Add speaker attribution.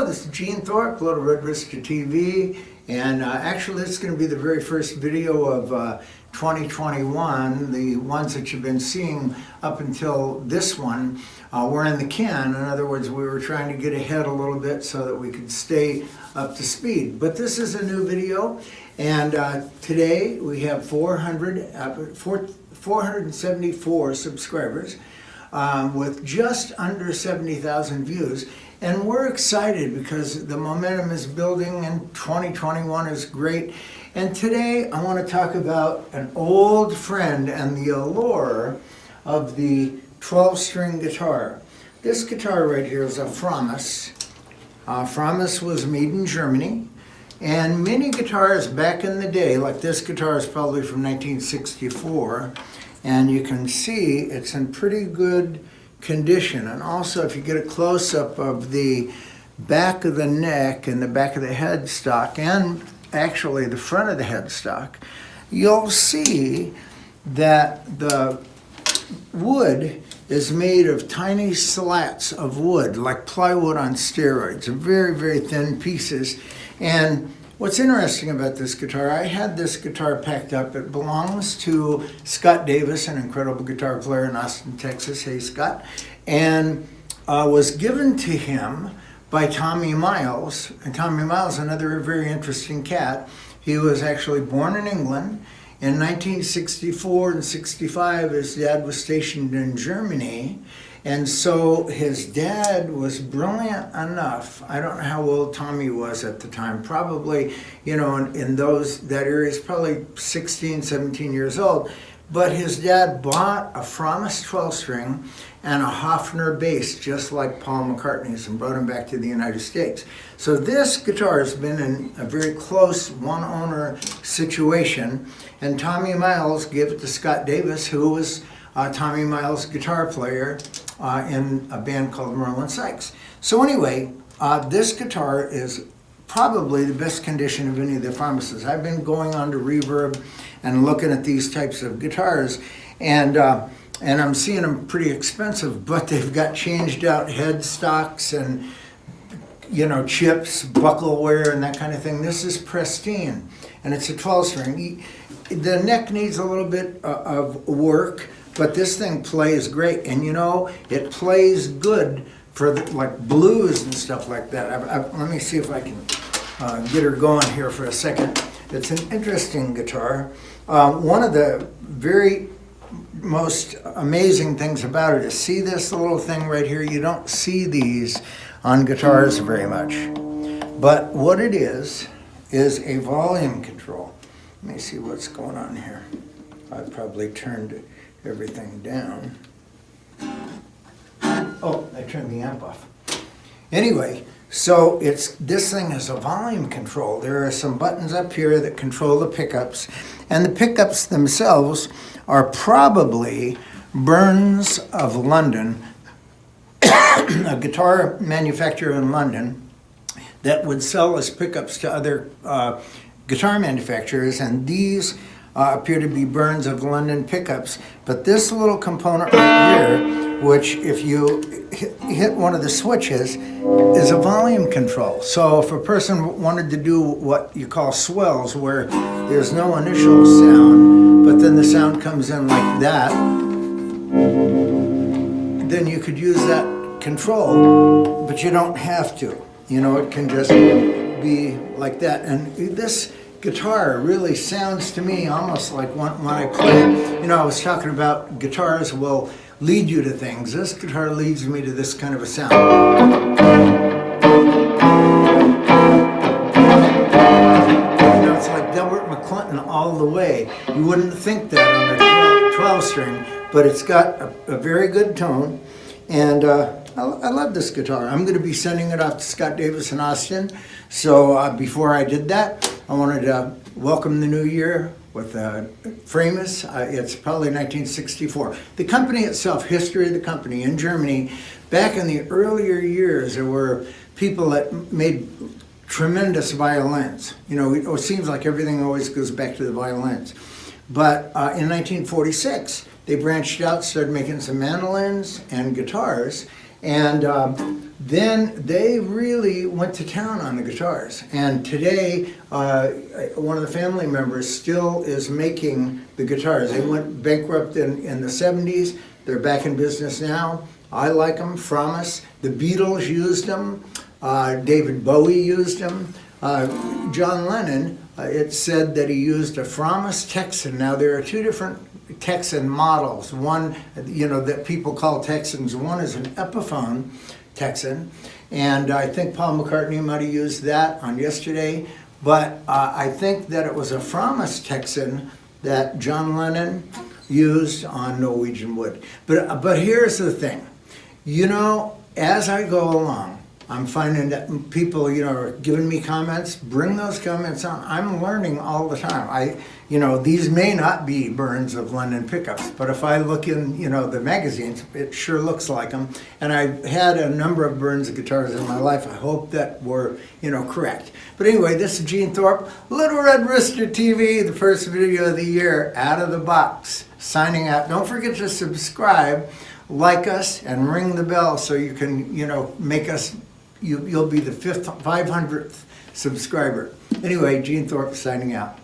Speaker 1: Hello, this is Gene Thorpe, Little Red Rooster TV, and actually this is going to be the very first video of 2021. The ones that you've been seeing up until this one were in the can. In other words, we were trying to get ahead a little bit so that we could stay up to speed. But this is a new video, and today we have 474 subscribers with just under 70,000 views. And we're excited because the momentum is building and 2021 is great. And today I want to talk about an old friend and the allure of the 12-string guitar. This guitar right here is a Framus. Framus was made in Germany. And many guitars back in the day, like this guitar is probably from 1964, and you can see it's in pretty good condition. And also, if you get a close-up of the back of the neck and the back of the headstock, and actually the front of the headstock, you'll see that the wood is made of tiny slats of wood, like plywood on steroids, very, very thin pieces. And what's interesting about this guitar, I had this guitar packed up. It belongs to Scott Davis, an incredible guitar player in Austin, Texas. Hey, Scott. And was given to him by Tommy Miles. And Tommy Miles, another very interesting cat. He was actually born in England. In 1964 and 65, his dad was stationed in Germany. And so his dad was brilliant enough. I don't know how old Tommy was at the time. Probably, you know, in that area, he's probably 16, 17 years old. But his dad bought a Framus 12-string and a Hofner bass, just like Paul McCartney's, and brought him back to the United States. So this guitar has been in a very close one-owner situation. And Tommy Miles gave it to Scott Davis, who was Tommy Miles' guitar player in a band called Merlin Sykes. So anyway, this guitar is probably the best condition of any of the Framuses. I've been going on to Reverb and looking at these types of guitars, and I'm seeing them pretty expensive, but they've got changed out headstocks and, you know, chips, buckle wear, and that kind of thing. This is pristine, and it's a 12-string. The neck needs a little bit of work, but this thing plays great, and you know, it plays good for like blues and stuff like that. Let me see if I can get her going here for a second. It's an interesting guitar. One of the very most amazing things about it is, see this little thing right here? You don't see these on guitars very much. But what it is a volume control. Let me see what's going on here. I probably turned everything down. Oh, I turned the amp off. Anyway, so this thing is a volume control. There are some buttons up here that control the pickups, and the pickups themselves are probably Burns of London, a guitar manufacturer in London that would sell as pickups to other guitar manufacturers, and these appear to be Burns of London pickups. But this little component right here, which if you hit one of the switches, is a volume control. So if a person wanted to do what you call swells, where there's no initial sound, but then the sound comes in like that, then you could use that control, but you don't have to. You know, it can just be like that. And this guitar really sounds to me almost like when I play it. You know, I was talking about guitars will lead you to things. This guitar leads me to this kind of a sound. You know, it's like Delbert McClinton all the way. You wouldn't think that on a 12-string, but it's got a very good tone. And I love this guitar. I'm going to be sending it off to Scott Davis in Austin. So before I did that, I wanted to welcome the new year with Framus. It's probably 1964. The company itself, history of the company in Germany, back in the earlier years, there were people that made tremendous violins. You know, it seems like everything always goes back to the violins. But in 1946, they branched out, started making some mandolins and guitars, And then they really went to town on the guitars. And today, one of the family members still is making the guitars. They went bankrupt in the 70s. They're back in business now. I like them. Framus. The Beatles used them. David Bowie used them. John Lennon, it said that he used a Framus Texan. Now there are two different Texan models. One, that people call Texans. One is an Epiphone Texan, and I think Paul McCartney might have used that on Yesterday, but I think that it was a Framus Texan that John Lennon used on Norwegian Wood. But here's the thing, as I go along, I'm finding that people, are giving me comments. Bring those comments on. I'm learning all the time. These may not be Burns of London pickups, but if I look in, the magazines, it sure looks like them. And I've had a number of Burns guitars in my life. I hope that we're, correct. But anyway, this is Gene Thorpe, Little Red Rooster TV, the first video of the year, out of the box, signing out. Don't forget to subscribe, like us, and ring the bell so you can, make us. You'll be the 500th subscriber. Anyway, Gene Thorpe signing out.